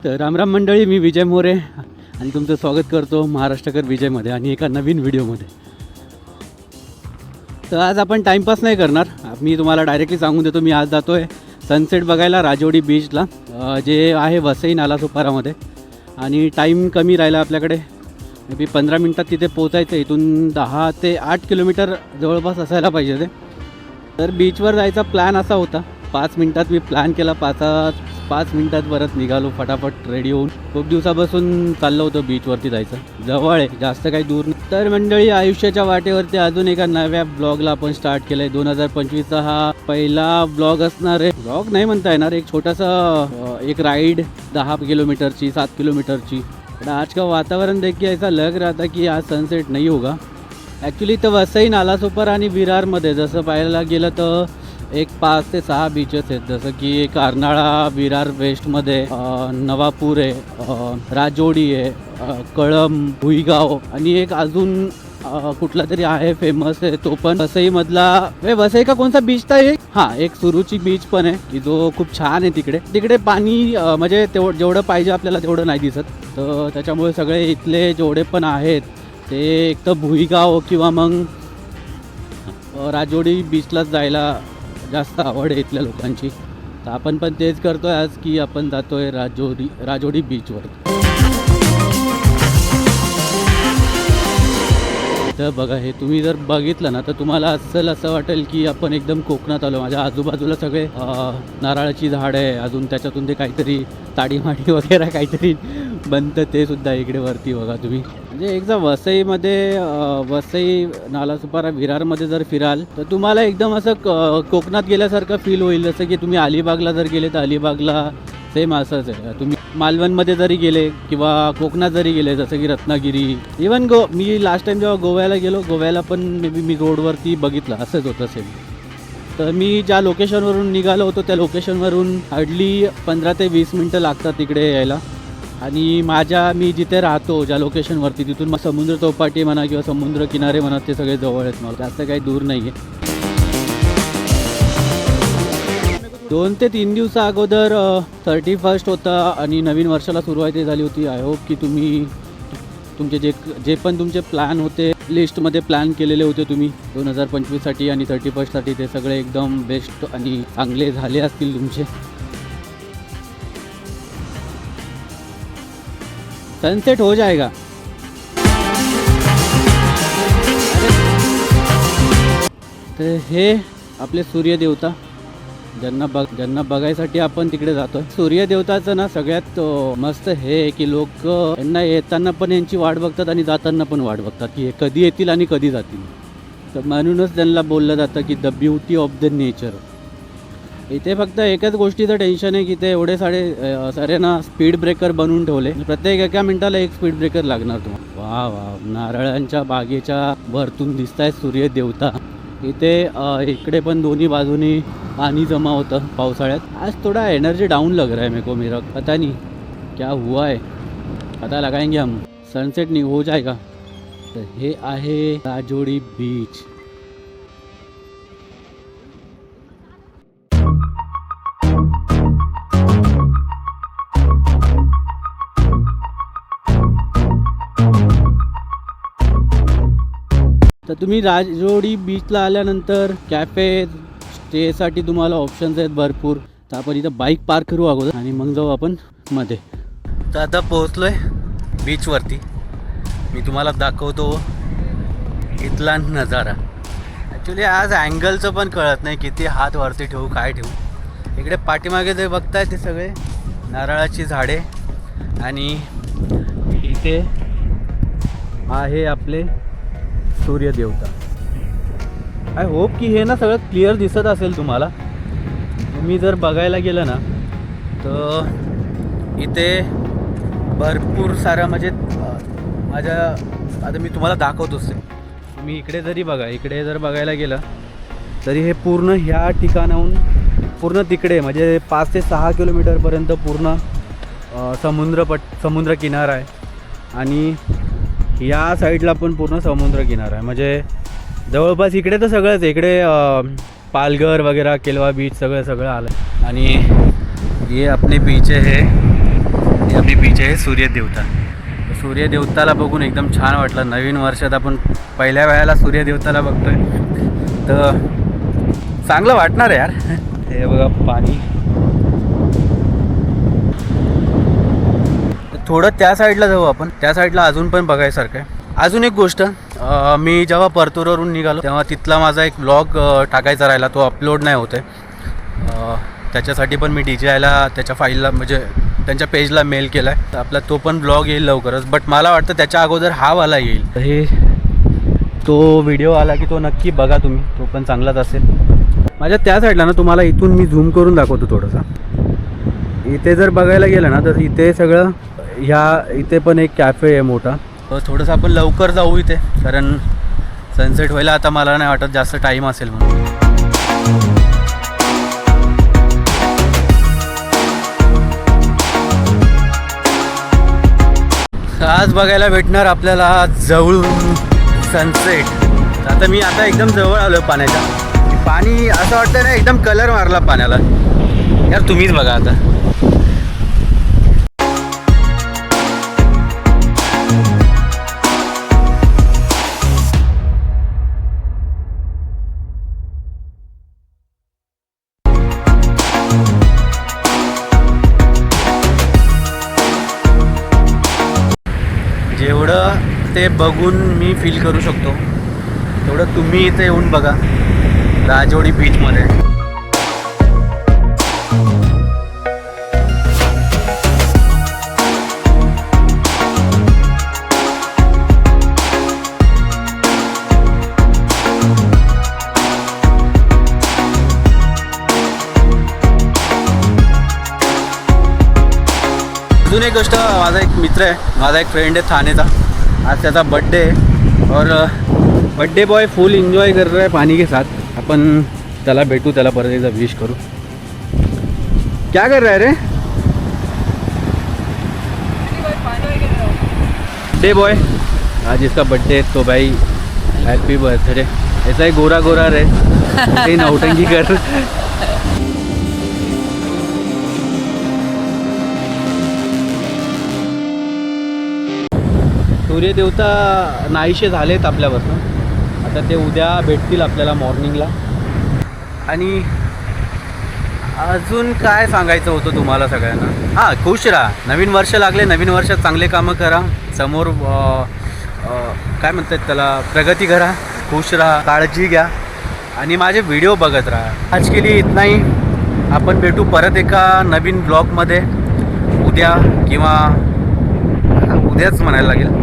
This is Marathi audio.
तर रामराम मंडळी, मी विजय मोरे आणि तुमचं स्वागत करतो महाराष्ट्रकर विजयमध्ये आणि एका नवीन व्हिडिओमध्ये. तर आज आपण टाईमपास नाही करणार. मी तुम्हाला डायरेक्टली सांगून देतो, मी आज जातो आहे सनसेट बघायला राजोडी बीचला, जे आहे वसई नालासोपारामध्ये. आणि टाईम कमी राहिला आपल्याकडे, मे बी 15 मिनटात तिथे पोचायचं. इथून 10 ते 8 किलोमीटर जवळपास असायला पाहिजे ते. तर बीचवर जायचा प्लॅन असा होता. 5 मिनटात मी प्लॅन केला, 5 मिनटात परत निघालो फटाफट रेडी होऊन. खूप दिवसापासून चाललो होतो बीचवरती जायचं, जवळ आहे, जास्त काही दूर नाही. तर मंडळी, आयुष्याच्या वाटेवरती अजून एका नव्या ब्लॉगला आपण स्टार्ट केलं आहे. 2025चा हा पहिला ब्लॉग असणार आहे. ब्लॉग नाही म्हणता येणार, एक छोटासा एक राइड 10 किलोमीटरची 7 किलोमीटरची. पण आज का वातावरण देख के ऐसा लग रहा था कि आज सनसेट नहीं होगा. ॲक्च्युली तर वसई नालासोपारा आणि विरारमध्ये जसं पाहायला गेलं तर एक 5 ते 6 बीचेस आहेत. जसं की कारनाळा, विरार वेस्टमध्ये नवापूर आहे, राजोडी आहे, कळम, भुईगाव आणि एक अजून कुठला तरी आहे फेमस आहे, तो पण वसईमधला. वसई का कोणता बीच था एक? हां, एक सुरुची बीच पण आहे की जो खूप छान आहे. तिकडे पाणी म्हणजे जेवढं पाहिजे आपल्याला तेवढं नाही दिसत. तर त्याच्यामुळे सगळे इथले जेवढे पण आहेत ते एक तर भुईगाव किंवा मग राजोडी बीचलाच जायला जास्त आवड आहे इथल्या लोकांची. तर आपण पण तेच करतोय आज की आपण जातोय राजोडी बीचवर. तर बघा, हे तुम्ही जर बघितलं ना तर तुम्हाला असं वाटेल की आपण एकदम कोकणात आलो. माझ्या आजूबाजूला सगळे नारळाची झाडं आहे, अजून त्याच्यातून ते काहीतरी ताडीमाडी वगैरे काहीतरी बनतं, ते सुद्धा इकडे वरती बघा तुम्ही. म्हणजे एकदा वसई नालासोपारा विरारमध्ये जर फिराल तर तुम्हाला एकदम असं कोकणात गेल्यासारखं फील होईल. जसं की तुम्ही अलिबागला जर गेले तर अलिबागला सेम असंच आहे. तुम्ही मालवणमध्ये जरी गेले किंवा कोकणात जरी गेले, जसं की रत्नागिरी, इवन मी लास्ट टाईम जेव्हा गोव्याला गेलो, गोव्याला पण मे बी मी रोडवरती बघितलं असंच होतं सेम. तर मी ज्या लोकेशनवरून निघालो होतो त्या लोकेशनवरून हार्डली 15 ते 20 मिनटं लागतात तिकडे यायला. आणि मी जिथे राहतो ज्या लोकेशनवरती, तिथून मग समुद्र चौपाटी म्हणा किंवा समुद्र किनारे म्हणा, ते सगळे जवळ आहेत. मला जास्त काही दूर नाही आहे. 2 ते 3 दिवसा अगोदर 31st होता आणि नवीन वर्षाला सुरुवात झाली होती. आय होप की तुम्ही तुमचे जे पण तुमचे प्लॅन होते, लिस्टमध्ये प्लॅन केलेले होते तुम्ही 2025साठी आणि 31स्टसाठी, ते सगळे एकदम बेस्ट आणि चांगले झाले असतील तुमचे. सनसेट हो जाएगा. तर हे आपले सूर्यदेवता ज्यांना बघायसाठी आपण तिकडे जातोय. सूर्यदेवताचं ना सगळ्यात मस्त हे की लोक यांना येताना पण यांची वाट बघतात आणि जाताना पण वाट बघतात की हे कधी येतील आणि कधी जातील. तर म्हणूनच त्यांना बोललं जातं की the beauty of the nature. इथे फक्त एकच गोष्टीचं टेन्शन आहे की ते एवढे सारे ना स्पीड ब्रेकर बनवून ठेवले. प्रत्येक एका मिनिटाला एक स्पीड ब्रेकर लागणार तुम्हाला. वा, नारळांच्या बागेच्या वरतून दिसताय सूर्यदेवता. इथे इकडे पण दोन्ही बाजूनी पाणी जमा होतं पावसाळ्यात. आज थोड़ा एनर्जी डाउन लग रहा है मेरे को. मेरा पता नहीं क्या हुआ है, पता लगाएंगे हम. सनसेट नहीं हो जाएगा. तर हे आहे राजोडी बीच. तर तुम्ही राजोडी बीचला आल्यानंतर कॅफे स्टेसाठी तुम्हाला ऑप्शन्स आहेत भरपूर. तर आपण इथं बाईक पार्क करू अगोदर आणि मग जाऊ आपण मध्ये. तर आता पोहोचलो आहे बीचवरती. मी तुम्हाला दाखवतो इथला नजारा. ॲक्च्युली आज अँगलचं पण कळत नाही किती हात वरती ठेवू, काय ठेवू. इकडे पाठीमागे जे बघताय ते सगळे नारळाची झाडे आणि इथे आहे आपले सूर्यदेवता. आय होप की हे ना सगळं क्लिअर दिसत असेल तुम्हाला. तुम्ही जर बघायला गेलं ना तर इथे भरपूर सारा म्हणजे आता मी तुम्हाला दाखवतोच. तुम्ही इकडे जर बघायला गेलं तरी हे पूर्ण ह्या ठिकाणाहून पूर्ण तिकडे म्हणजे 5 ते 6 किलोमीटरपर्यंत पूर्ण समुद्र किनारा आहे. आणि या साईडला पण पूर्ण समुद्र किनारा आहे. म्हणजे जवळपास इकडे तर सगळंच. इकडे पालघर वगैरह, केलवा बीच सगळं आलं. आणि ये अपने पीछे है, ये बीच आहे सूर्य देवता. सूर्य देवताला बघून एकदम छान वाटलं. नवीन वर्षात आपण पहिल्या वेळेला सूर्य देवताला बघतोय तर चांगलं वाटणार आहे यार. हे बघा पाणी. थोडं त्या साईडला जाऊ आपण. त्या साईडला अजून पण बघायसारखं आहे. अजून एक गोष्ट, मी जेव्हा परतूरवरून निघालो तेव्हा तिथला माझा एक ब्लॉग टाकायचा राहिला, तो अपलोड नाही होत आहे. त्याच्यासाठी पण मी DJIला त्याच्या फाईलला म्हणजे त्यांच्या पेजला मेल केला आहे. तर आपला तो पण ब्लॉग येईल लवकरच. बट मला वाटतं त्याच्या अगोदर हा वाला येईल. हे तो व्हिडिओ आला की तो नक्की बघा तुम्ही, तो पण चांगलाच असेल. माझ्या त्या साईडला ना तुम्हाला इथून मी झूम करून दाखवतो थोडंसं. इथे जर बघायला गेलं ना तर इथे सगळं इथे पण एक कॅफे आहे मोठा. थोडंसं आपण लवकर जाऊ इथे, कारण सनसेट व्हायला आता मला नाही वाटत जास्त टाईम असेल म्हणून. आज बघायला भेटणार आपल्याला जवळून सनसेट. आता एकदम जवळ आलो पाण्याच्या. पाणी असं वाटतं ना एकदम कलर मारला पाण्याला यार. तुम्हीच बघा आता. जेवढं ते बघून मी फील करू शकतो तेवढं तुम्ही इथे येऊन बघा राजवाडी बीचमध्ये. अजून एक गोष्ट, माझा एक मित्र आहे, माझा एक फ्रेंड आहे ठाणेचा. आज त्याचा बड्डे आहे और बड्डे बॉय फुल एन्जॉय कर रहा है पानी के साथ. अपन त्याला भेटू, त्याला परत एकदा विश करू. क्या कर रहा है रे बड्डे बॉय? आज इसका बड्डे है तो भाई हैप्पी बर्थडे. ऐसा ही गोरा गोरा रहे, नौटंकी कर. सूर्यदेवता नाहीसे झालेत आपल्यापासून. आता ते उद्या भेटतील आपल्याला मॉर्निंगला. आणि अजून काय सांगायचं होतं तुम्हाला सगळ्यांना. हां, खुश राहा. नवीन वर्ष लागले, नवीन वर्षात चांगले कामं करा. समोर काय म्हणतात त्याला, प्रगती करा. खुश राहा, काळजी घ्या आणि माझे व्हिडिओ बघत राहा. आज के लिए इतना ही. आपण भेटू परत एका नवीन ब्लॉगमध्ये उद्या, किंवा उद्याच म्हणायला लागेल.